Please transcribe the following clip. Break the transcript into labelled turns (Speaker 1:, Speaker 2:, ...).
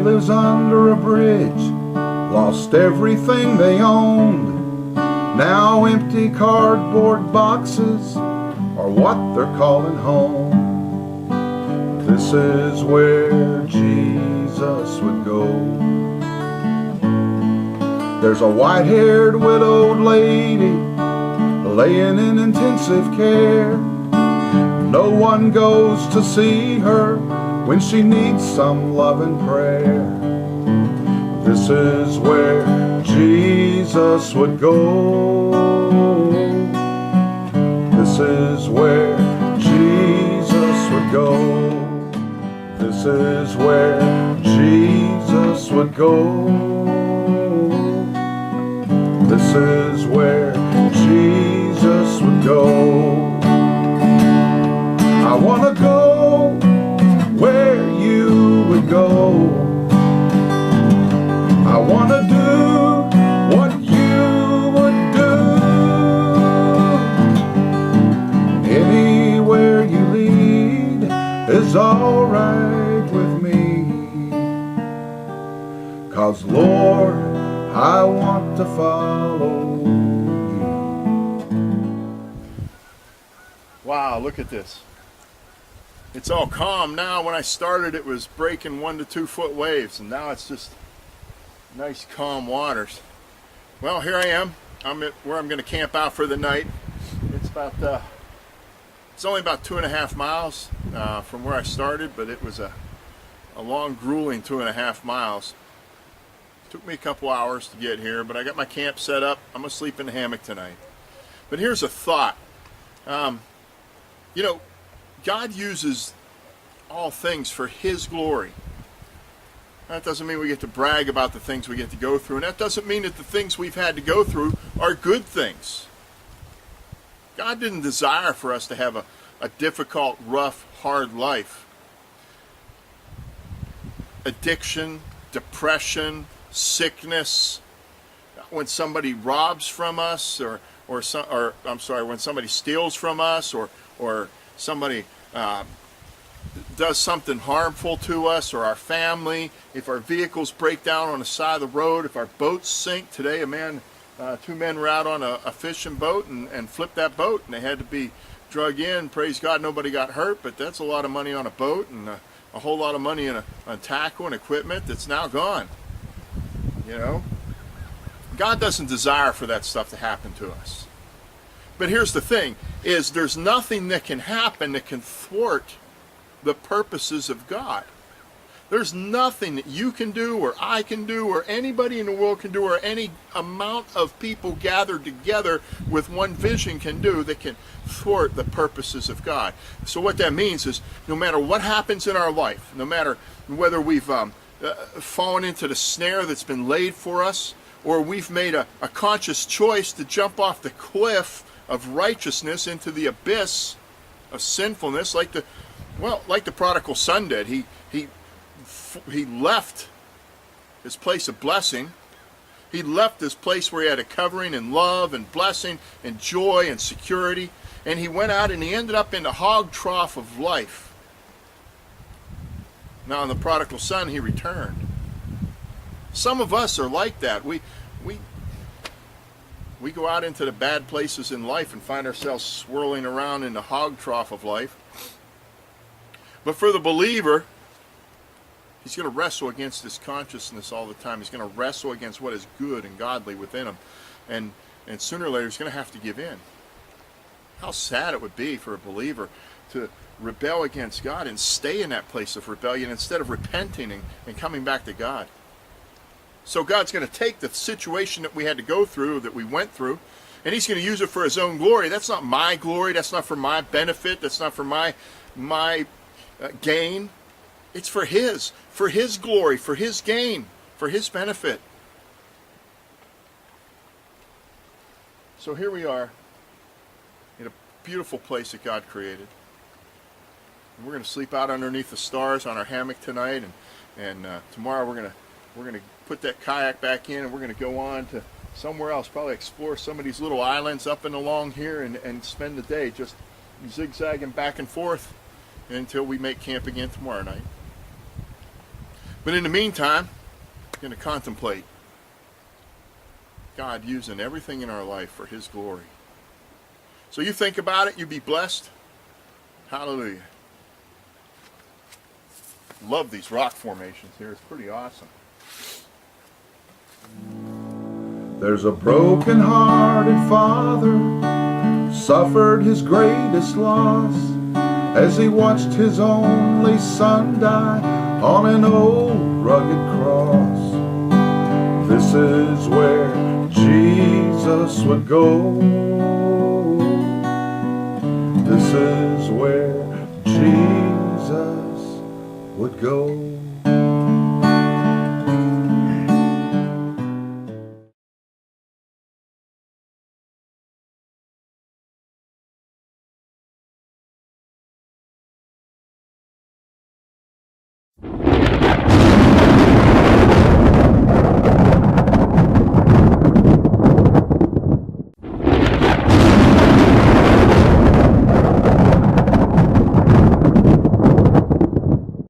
Speaker 1: lives under a bridge, lost everything they owned. Now empty cardboard boxes are what they're calling home. This is where Jesus would go. There's a white-haired widowed lady laying in intensive care. No one goes to see her when she needs some love and prayer. This is where Jesus would go. This is where Jesus would go. This is where Jesus would go. This is where Jesus would go. I want to go where you would go. I want to do what you would do. Anywhere you lead is all right with me. 'Cause Lord, I want to follow you.
Speaker 2: Wow, look at this. It's all calm now. When I started, it was breaking 1 to 2 foot waves, and now it's just nice calm waters. Well, here I am. I'm at where I'm going to camp out for the night. It's only about 2.5 miles from where I started, but it was a long, grueling 2.5 miles. Took me a couple hours to get here, but I got my camp set up. I'm going to sleep in the hammock tonight. But here's a thought. You know, God uses all things for His glory. That doesn't mean we get to brag about the things we get to go through, and that doesn't mean that the things we've had to go through are good things. God didn't desire for us to have a difficult, rough, hard life. Addiction, depression, sickness, when somebody robs from us, or when somebody steals from us, or somebody does something harmful to us or our family, if our vehicles break down on the side of the road, if our boats sink. Today two men were out on a fishing boat and flipped that boat, and they had to be drug in. Praise God, nobody got hurt, but that's a lot of money on a boat, and a whole lot of money on tackle and equipment that's now gone. You know, God doesn't desire for that stuff to happen to us. But here's the thing, is there's nothing that can happen that can thwart the purposes of God. There's nothing that you can do, or I can do, or anybody in the world can do, or any amount of people gathered together with one vision can do that can thwart the purposes of God. So what that means is, no matter what happens in our life, no matter whether we've fallen into the snare that's been laid for us, or we've made a conscious choice to jump off the cliff of righteousness into the abyss of sinfulness, like the prodigal son did. He left his place of blessing. He left this place where he had a covering and love and blessing and joy and security, and he went out and he ended up in the hog trough of life. Now in the prodigal son, he returned. Some of us are like that. We go out into the bad places in life and find ourselves swirling around in the hog trough of life. But for the believer, he's going to wrestle against this consciousness all the time. He's going to wrestle against what is good and godly within him. And sooner or later, he's going to have to give in. How sad it would be for a believer to rebel against God and stay in that place of rebellion instead of repenting and coming back to God. So God's going to take the situation that we had to go through, that we went through, and He's going to use it for His own glory. That's not my glory. That's not for my benefit. That's not for my gain. It's for His glory, for His gain, for His benefit. So here we are in a beautiful place that God created. And we're going to sleep out underneath the stars on our hammock tonight, and tomorrow we're going to put that kayak back in, and we're going to go on to somewhere else, probably explore some of these little islands up and along here, and spend the day just zigzagging back and forth until we make camp again tomorrow night. But in the meantime, we're going to contemplate God using everything in our life for His glory. So you think about it, you be blessed. Hallelujah. Love these rock formations here. It's pretty awesome.
Speaker 1: There's a broken-hearted father suffered his greatest loss as he watched his only son die on an old rugged cross. This is where Jesus would go. This is where Jesus would go.